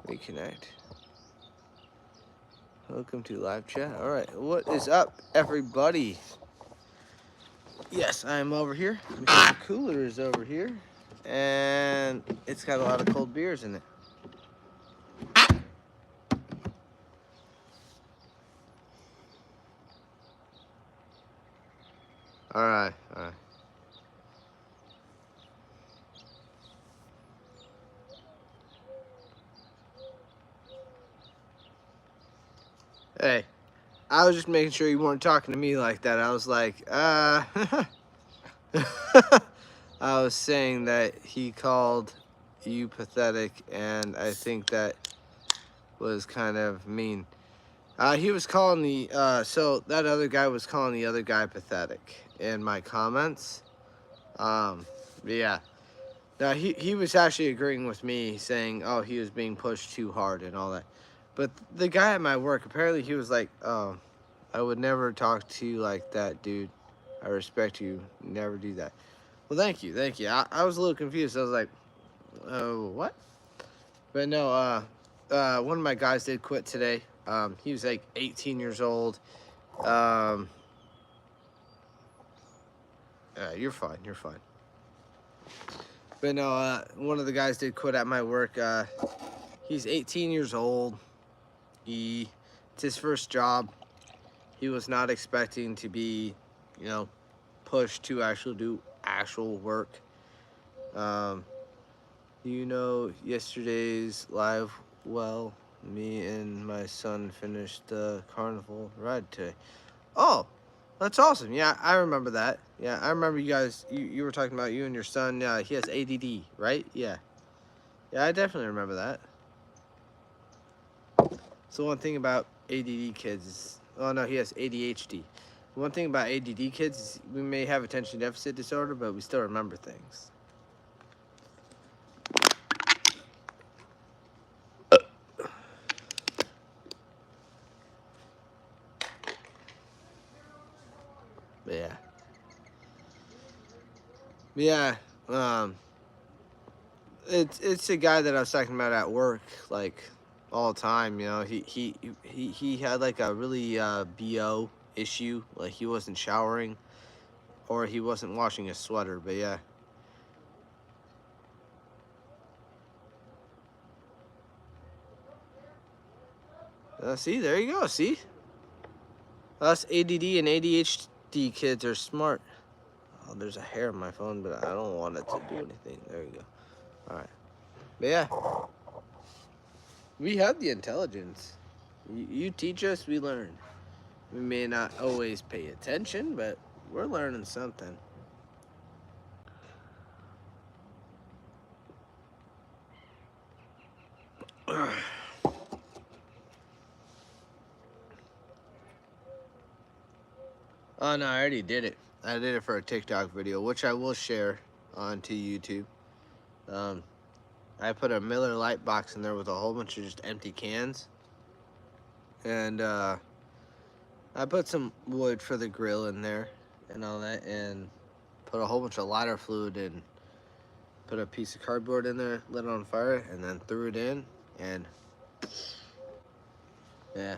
Reconnect. Welcome to live chat. Alright, what is up, everybody? Yes, I am over here. Mr. Cooler is over here. And it's got a lot of cold beers in it. Alright, alright. Hey, I was just making sure you weren't talking to me like that. I was like, I was saying that he called you pathetic, and I think that was kind of mean. He was calling so that other guy was calling the other guy pathetic in my comments. Yeah. Now, he was actually agreeing with me, saying, oh, he was being pushed too hard and all that. But the guy at my work, apparently he was like, I would never talk to you like that, dude. I respect you. Never do that. Well, thank you, thank you. I was a little confused. I was like, oh, what? But no, one of my guys did quit today. He was like 18 years old. You're fine, you're fine. But no, one of the guys did quit at my work. He's 18 years old. It's his first job. He was not expecting to be, pushed to actually do actual work. Yesterday's live, well, me and my son finished the carnival ride today. Oh, that's awesome. Yeah, I remember that. Yeah, I remember you guys, you were talking about you and your son. He has ADD, right? Yeah. Yeah, I definitely remember that. So one thing about ADD kids is, oh no, he has ADHD. One thing about ADD kids is we may have attention deficit disorder, but we still remember things. But yeah. Yeah. It's a guy that I was talking about at work, like all the time. He had like a really BO issue, like he wasn't showering or he wasn't washing his sweater. But yeah. See, there you go. See, us ADD and ADHD kids are smart. Oh, there's a hair on my phone, but I don't want it to do anything. There you go. All right. But yeah, we have the intelligence. You teach us, we learn. We may not always pay attention, but we're learning something. Oh no, I already did it. I did it for a TikTok video, which I will share onto YouTube. I put a Miller Lite box in there with a whole bunch of just empty cans. And I put some wood for the grill in there and all that, and put a whole bunch of lighter fluid in. Put a piece of cardboard in there, lit it on fire, and then threw it in, and yeah.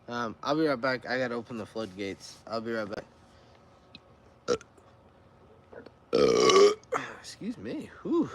I'll be right back. I gotta open the floodgates. I'll be right back. Excuse me. Whew.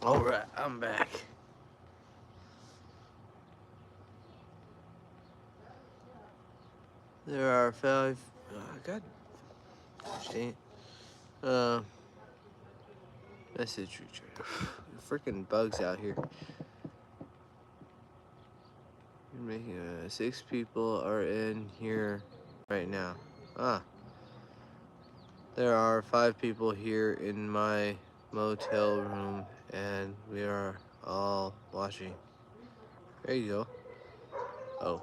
Alright, I'm back. There are 5. God. Message return. Freaking bugs out here. You're making 6 people are in here right now. There are 5 people here in my motel room, and we are all watching. There you go. Oh.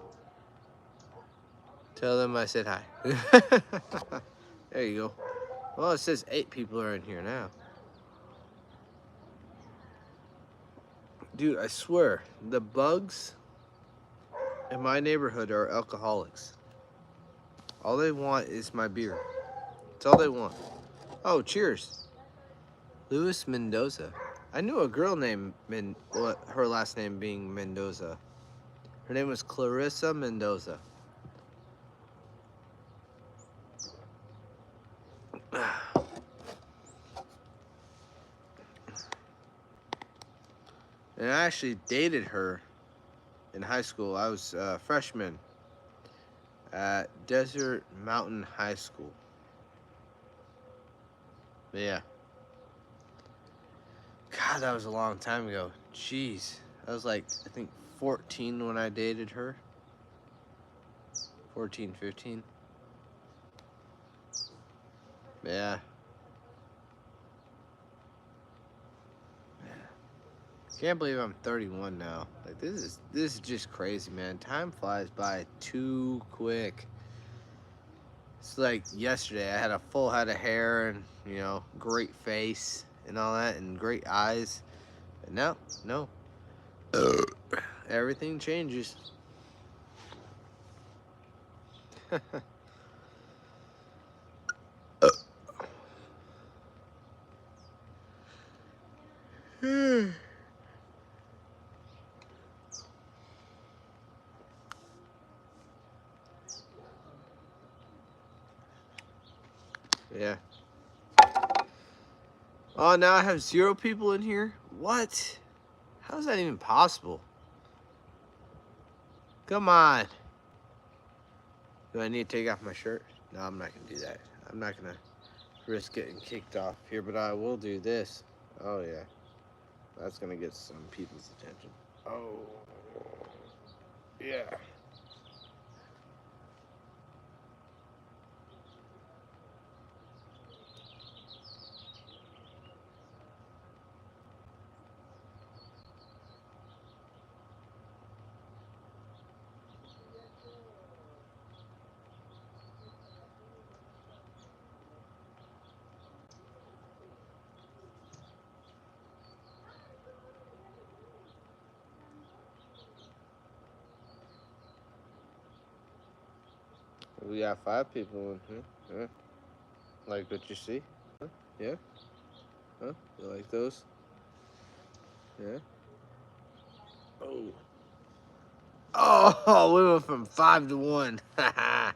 Tell them I said hi. There you go. Well, it says 8 people are in here now. Dude, I swear, the bugs in my neighborhood are alcoholics. All they want is my beer. That's all they want. Oh, cheers. Luis Mendoza. I knew a girl named her last name being Mendoza. Her name was Clarissa Mendoza. And I actually dated her in high school. I was a freshman at Desert Mountain High School. But yeah. God, that was a long time ago. Jeez. I was like, I think 14 when I dated her. 14, 15. Yeah. Can't believe I'm 31 now. Like this is just crazy, man. Time flies by too quick. It's like yesterday I had a full head of hair and, you know, great face and all that and great eyes. But now, no. Everything changes. Yeah. Oh, now I have 0 people in here? What? How is that even possible? Come on. Do I need to take off my shirt? No, I'm not going to do that. I'm not going to risk getting kicked off here, but I will do this. Oh, yeah. That's going to get some people's attention. Oh. Yeah. We got 5 people in here. Yeah. Like what you see? Huh? Yeah? Huh? You like those? Yeah? Oh. Oh, we went from 5 to 1. I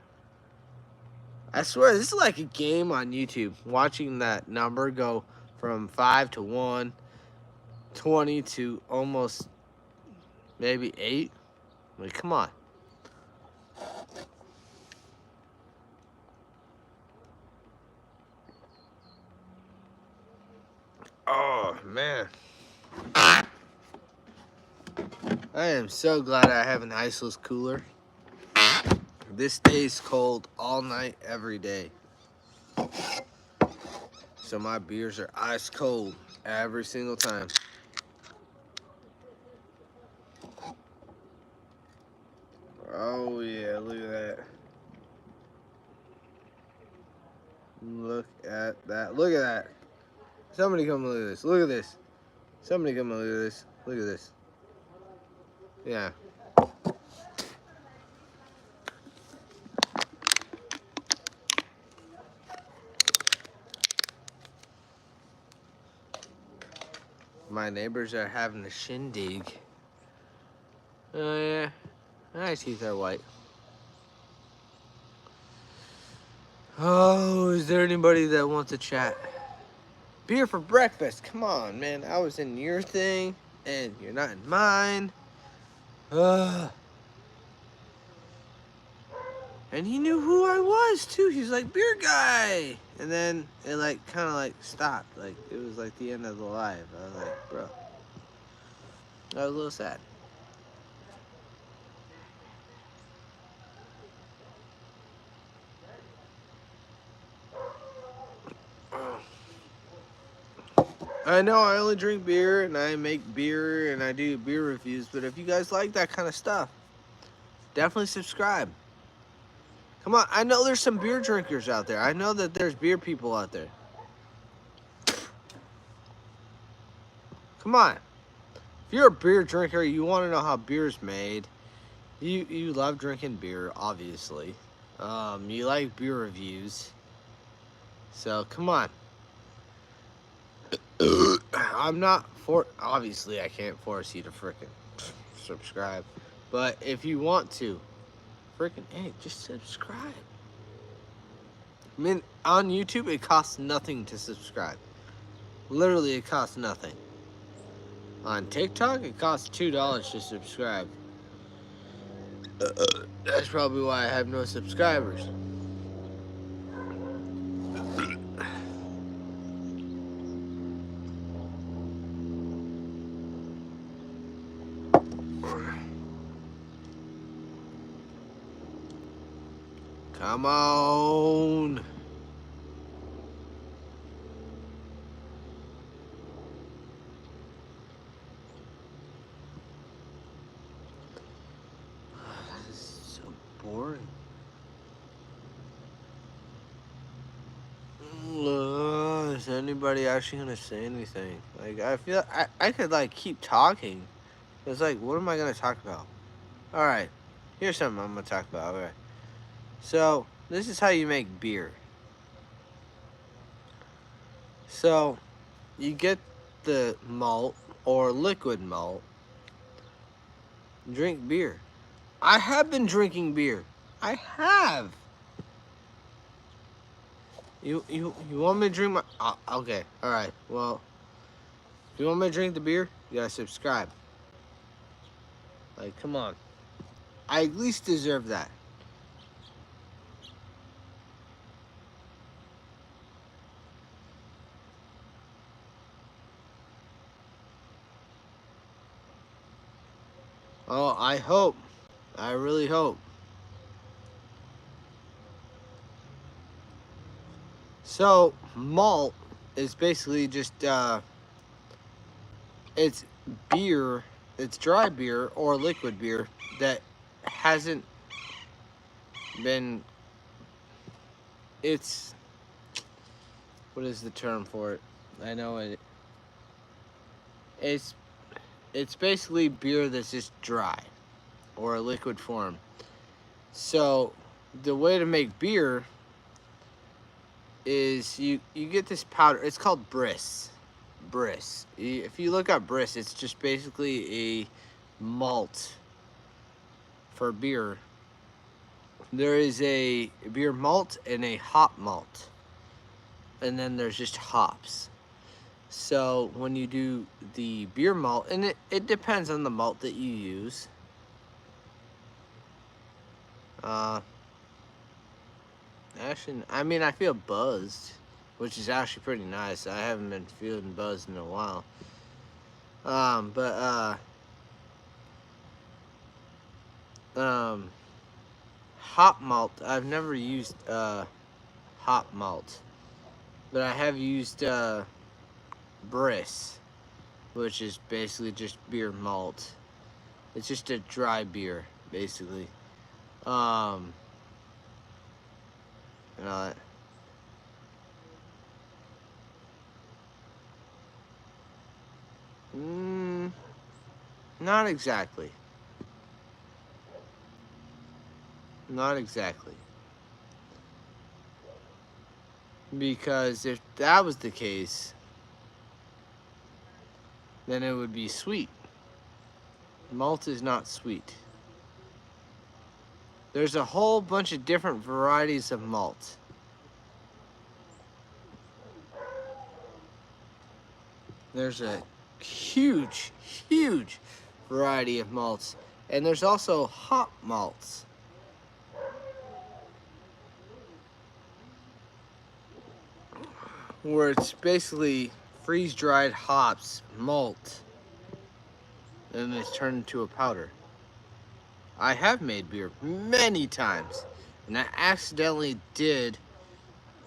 swear, this is like a game on YouTube. Watching that number go from 5 to 1, 20 to almost maybe 8. Like, come on. Oh, man. I am so glad I have an iceless cooler. This stays cold all night, every day. So my beers are ice cold every single time. Oh, yeah, look at that. Look at that. Look at that. Somebody come look at this. Look at this. Somebody come look at this. Look at this. Yeah. My neighbors are having a shindig. Oh, yeah. My teeth are white. Oh, is there anybody that wants to chat? Beer for breakfast. Come on, man. I was in your thing, and you're not in mine. Ugh. And he knew who I was, too. He's like, beer guy. And then it, like, kind of, like, stopped. Like, it was, like, the end of the live. I was like, bro. I was a little sad. I know I only drink beer, and I make beer, and I do beer reviews. But if you guys like that kind of stuff, definitely subscribe. Come on, I know there's some beer drinkers out there. I know that there's beer people out there. Come on. If you're a beer drinker, you want to know how beer's made. You love drinking beer, obviously. You like beer reviews. So, come on. I'm not obviously I can't force you to frickin' subscribe. But if you want to, frickin' hey, just subscribe. I mean, on YouTube, it costs nothing to subscribe. Literally, it costs nothing. On TikTok, it costs $2 to subscribe. That's probably why I have no subscribers. Come on. This is so boring. Is anybody actually gonna say anything? Like, I feel I could like keep talking. It's like, what am I gonna talk about? All right, here's something I'm gonna talk about. All right, so this is how you make beer. So you get the malt or liquid malt. Drink beer. I have been drinking beer. I have. You want me to drink my? Okay, all right. Well, if you want me to drink the beer, you gotta subscribe. Like, come on. I at least deserve that. Oh, I hope. I really hope. So, malt is basically just, it's beer, it's dry beer or liquid beer that hasn't been, it's, what is the term for it? I know it, it's basically beer that's just dry or a liquid form. So, the way to make beer is you get this powder. It's called Briss. If you look up Briss, it's just basically a malt for beer. There is a beer malt and a hop malt, and then there's just hops. So when you do the beer malt, and it depends on the malt that you use. Actually, I mean, I feel buzzed, which is actually pretty nice. I haven't been feeling buzzed in a while. Hop malt, I've never used, hop malt. But I have used, Briss, which is basically just beer malt. It's just a dry beer, basically. You know, not exactly. Not exactly. Because if that was the case, then it would be sweet. Malt is not sweet. There's a whole bunch of different varieties of malt. There's a huge, huge variety of malts. And there's also hop malts. Where it's basically freeze-dried hops, malt, and it's turned into a powder. I have made beer many times, and I accidentally did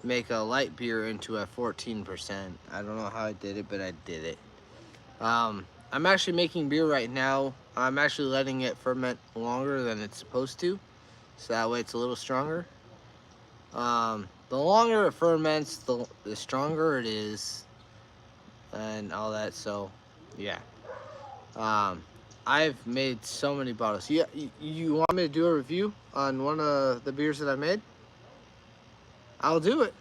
make a light beer into a 14%. I don't know how I did it, but I did it. I'm actually making beer right now. I'm actually letting it ferment longer than it's supposed to, so that way it's a little stronger. The longer it ferments, the stronger it is, and all that. So, yeah. I've made so many bottles. You want me to do a review on one of the beers that I made? I'll do it.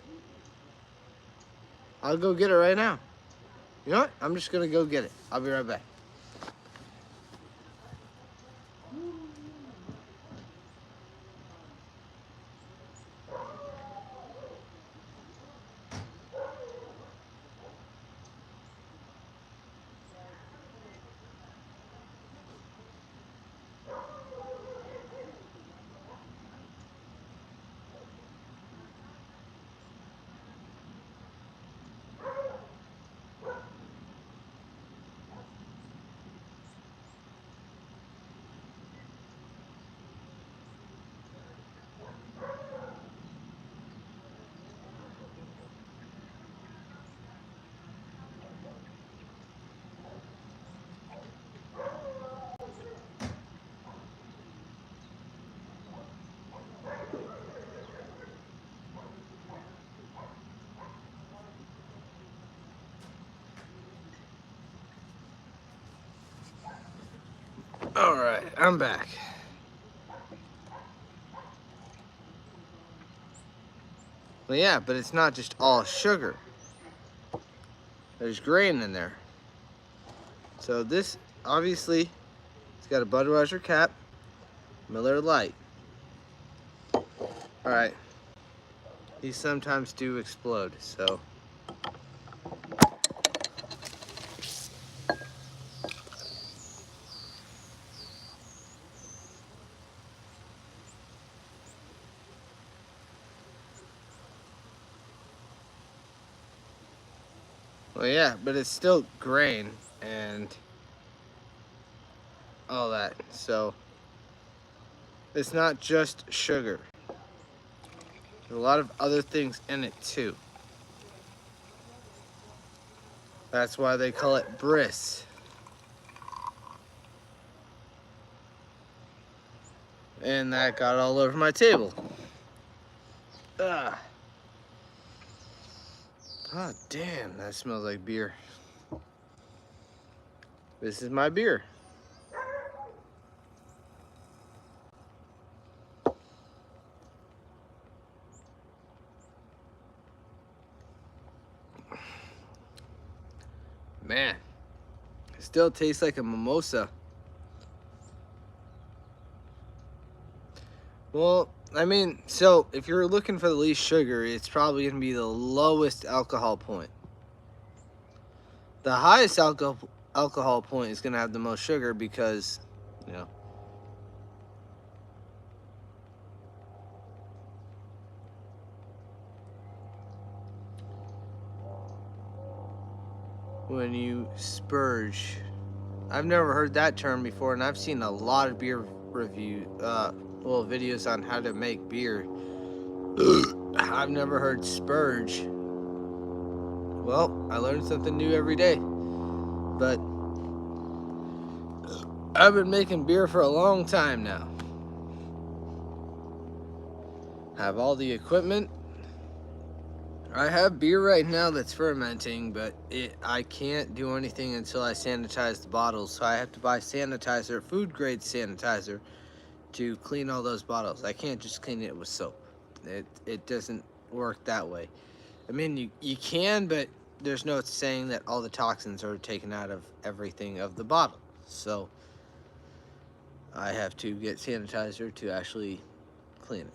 I'll go get it right now. You know what? I'm just gonna go get it. I'll be right back. All right, I'm back. Well, yeah, but it's not just all sugar. There's grain in there. So this, obviously, it's got a Budweiser cap, Miller Lite. All right. These sometimes do explode, so. Well, yeah, but it's still grain and all that. So it's not just sugar. There's a lot of other things in it too. That's why they call it Briss. And that got all over my table. Ah. God damn, that smells like beer. This is my beer. Man, it still tastes like a mimosa. Well, I mean, so if you're looking for the least sugar, it's probably going to be the lowest alcohol point. The highest alcohol point is going to have the most sugar because, you know, when you spurge. I've never heard that term before, and I've seen a lot of beer videos on how to make beer. I've never heard spurge. Well, I learn something new every day. But I've been making beer for a long time now. Have all the equipment. I have beer right now that's fermenting, but I can't do anything until I sanitize the bottles. So I have to buy sanitizer, food grade sanitizer, to clean all those bottles. I can't just clean it with soap. It doesn't work that way. I mean, you can, but there's no saying that all the toxins are taken out of everything of the bottle. So I have to get sanitizer to actually clean it.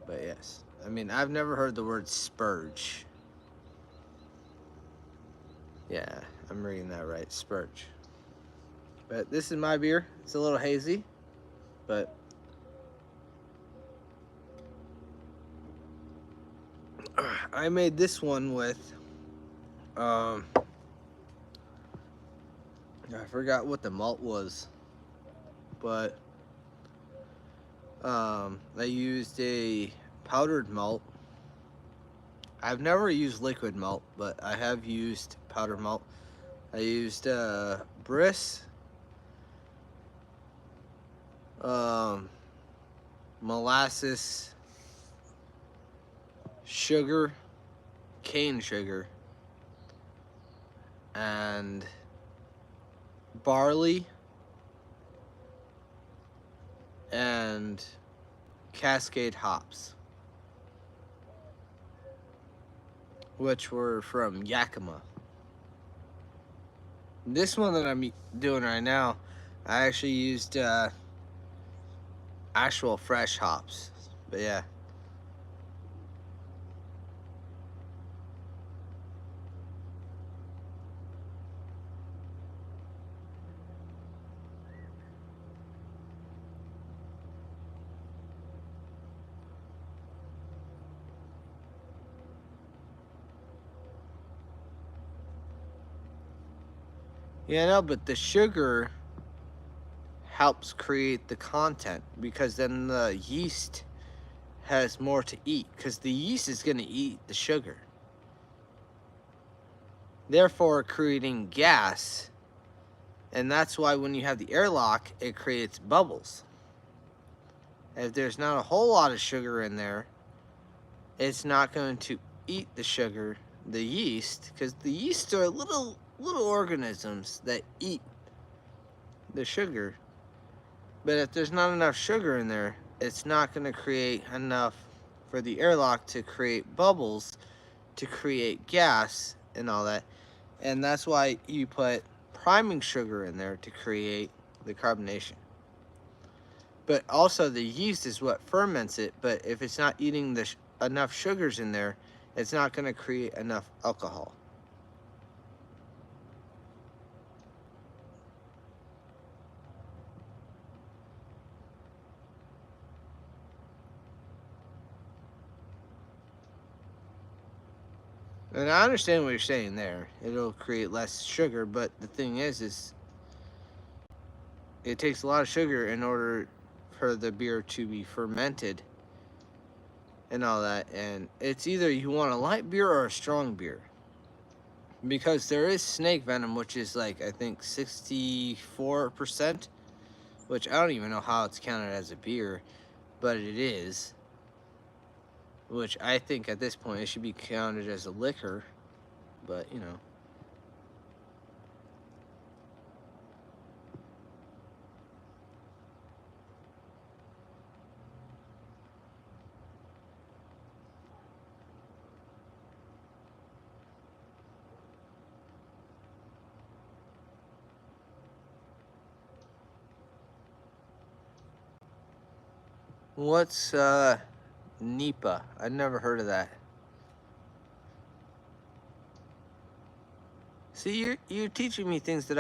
But yes, I mean, I've never heard the word spurge. Yeah, I'm reading that right, Spurge. But this is my beer. It's a little hazy, but I made this one with, I forgot what the malt was, but I used a powdered malt. I've never used liquid malt, but I have used powdered malt. I used Briss, molasses, sugar, cane sugar, and barley, and Cascade hops, which were from Yakima. This one that I'm doing right now, I actually used actual fresh hops. But yeah. Yeah, no, but the sugar helps create the content, because then the yeast has more to eat, because the yeast is going to eat the sugar, therefore creating gas. And that's why when you have the airlock, it creates bubbles. If there's not a whole lot of sugar in there, it's not going to eat the sugar, the yeast, because the yeast are little organisms that eat the sugar. But if there's not enough sugar in there, it's not going to create enough for the airlock to create bubbles, to create gas and all that. And that's why you put priming sugar in there to create the carbonation. But also the yeast is what ferments it, but if it's not eating the enough sugars in there, it's not going to create enough alcohol. And I understand what you're saying there. It'll create less sugar, but the thing is it takes a lot of sugar in order for the beer to be fermented and all that. And it's either you want a light beer or a strong beer, because there is snake venom, which is like, I think 64%, which I don't even know how it's counted as a beer, but it is. Which I think at this point it should be counted as a liquor, but you know. What's NEPA? I've never heard of that. See, you're teaching me things that